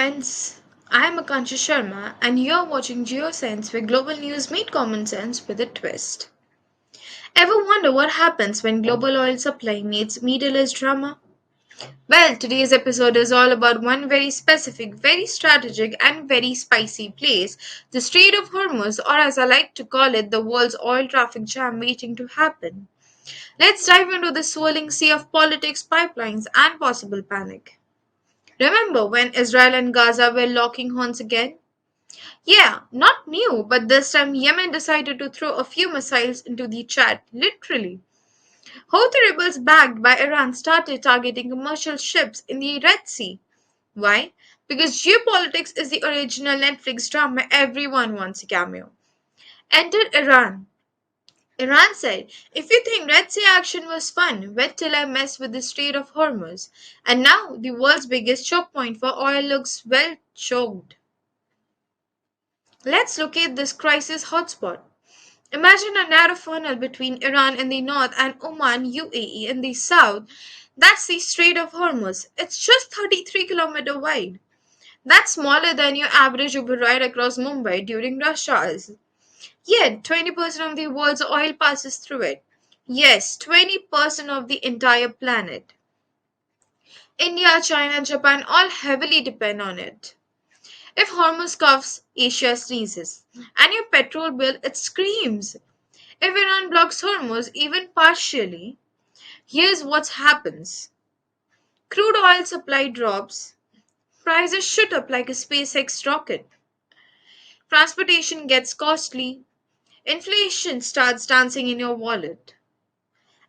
friends, I am Akanksha Sharma and you're watching geo-sense where global news made common sense with a twist. Ever wonder what happens when global oil supply meets Middle East drama? Well, today's episode is all about one very specific, very strategic and very spicy place, the Strait of Hormuz, or as I like to call it, the world's oil traffic jam waiting to happen. Let's dive into the swirling sea of politics, pipelines and possible panic. Remember when Israel and Gaza were locking horns again? Yeah, not new, but this time Yemen decided to throw a few missiles into the chat, literally. Houthi rebels backed by Iran started targeting commercial ships in the Red Sea. Why? Because geopolitics is the original Netflix drama everyone wants a cameo. Entered Iran. Iran said, if you think Red Sea action was fun, wait till I mess with the Strait of Hormuz. And now the world's biggest choke point for oil looks well choked. Let's locate this crisis hotspot. Imagine a narrow funnel between Iran in the north and Oman, UAE in the south. That's the Strait of Hormuz. It's just 33-kilometer wide. That's smaller than your average Uber ride across Mumbai during rush hours. Yet, 20% of the world's oil passes through it. Yes, 20% of the entire planet. India, China, Japan all heavily depend on it. If Hormuz coughs, Asia sneezes. And your petrol bill, it screams. If Iran blocks Hormuz, even partially, here's what happens. Crude oil supply drops. Prices shoot up like a SpaceX rocket. Transportation gets costly. Inflation starts dancing in your wallet.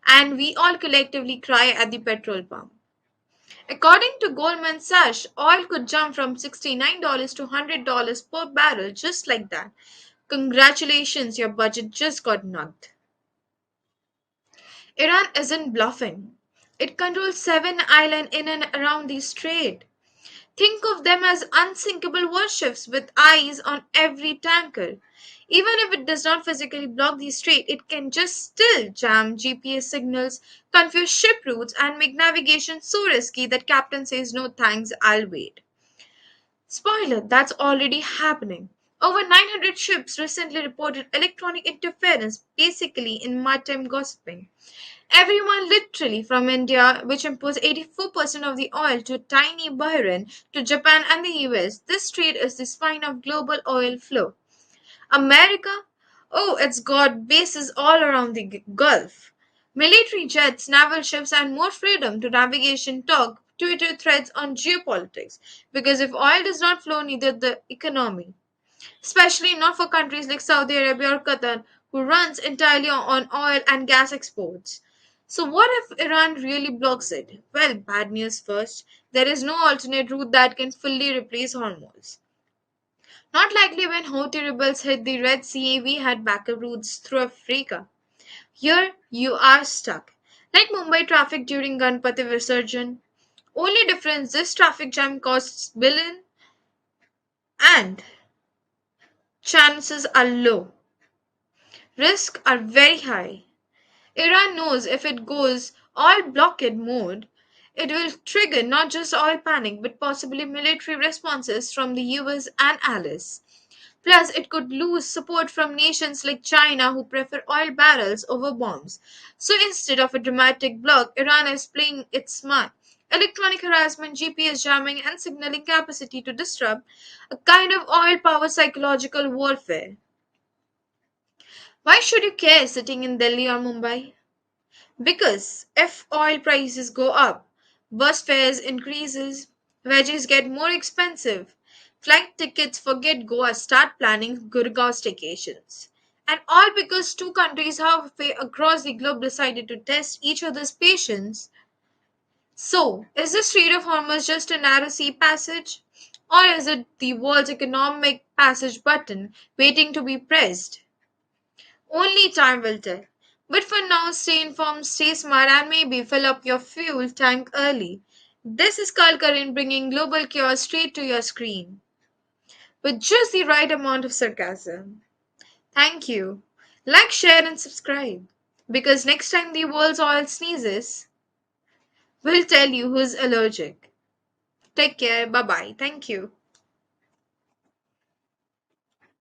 And we all collectively cry at the petrol pump. According to Goldman Sachs, oil could jump from $69 to $100 per barrel just like that. Congratulations, your budget just got knocked. Iran isn't bluffing. It controls seven islands in and around the strait. Think of them as unsinkable warships with eyes on every tanker. Even if it does not physically block the strait, it can just still jam GPS signals, confuse ship routes, and make navigation so risky that captain says no thanks, I'll wait. Spoiler, that's already happening. Over 900 ships recently reported electronic interference, basically in maritime gossiping. Everyone literally from India, which imports 84% of the oil, to tiny Bahrain, to Japan and the US, this trade is the spine of global oil flow. America? Oh, it's got bases all around the Gulf. Military jets, naval ships, and more freedom to navigation talk Twitter threads on geopolitics. Because if oil does not flow, neither the economy. Especially not for countries like Saudi Arabia or Qatar, who runs entirely on oil and gas exports. So what if Iran really blocks it? Well, bad news first. There is no alternate route that can fully replace Hormuz. Not likely when Houthi rebels hit the Red Sea, we had backup routes through Africa. Here, you are stuck. Like Mumbai traffic during Ganpati Visarjan. Only difference, this traffic jam costs billion and chances are low. Risks are very high. Iran knows if it goes all blockade mode, it will trigger not just oil panic but possibly military responses from the US and allies. Plus, it could lose support from nations like China who prefer oil barrels over bombs. So instead of a dramatic block, Iran is playing it smart. Electronic harassment, GPS jamming, and signaling capacity to disrupt a kind of oil power psychological warfare. Why should you care sitting in Delhi or Mumbai? Because if oil prices go up, bus fares increases, veggies get more expensive, flight tickets forget Goa start planning Gurgaon staycations. And all because two countries halfway across the globe decided to test each other's patience. So, is the Strait of Hormuz just a narrow sea passage? Or is it the world's economic passage button waiting to be pressed? Only time will tell. But for now, stay informed, stay smart, and maybe fill up your fuel tank early. This is Kalkarin bringing global chaos straight to your screen with just the right amount of sarcasm. Thank you. Like, share, and subscribe because next time the world's oil sneezes, we'll tell you who's allergic. Take care. Bye bye. Thank you.